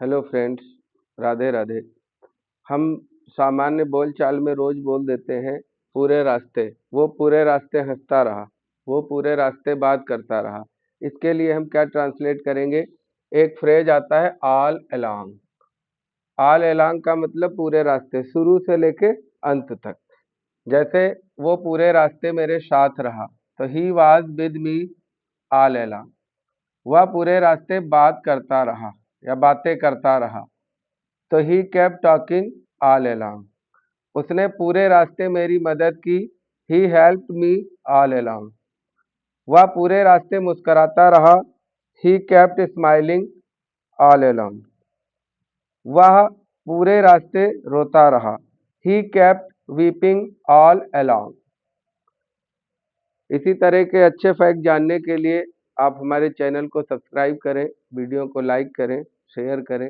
Hello friends, Radhe Radhe. हम सामान्य बोलचाल में रोज बोल देते हैं पूरे रास्ते। वो पूरे रास्ते हंसता रहा, वो पूरे रास्ते बात करता रहा। इसके लिए हम क्या ट्रांसलेट करेंगे? एक फ्रेज आता है ऑल अलोंग। ऑल अलोंग का मतलब पूरे रास्ते, शुरू से लेके अंत तक। जैसे वो पूरे रास्ते मेरे साथ रहा, तो he was with me all along. वह पूरे रास्ते बात करता रहा या बातें करता रहा, तो he kept talking all along. उसने पूरे रास्ते मेरी मदद की, he helped me all along. वह पूरे रास्ते मुस्कुराता रहा, he kept smiling all along. वह पूरे रास्ते रोता रहा, he kept weeping all along. इसी तरह के अच्छे फैक्ट जानने के लिए आप हमारे चैनल को सब्सक्राइब करें, वीडियो को लाइक करें, शेयर करें।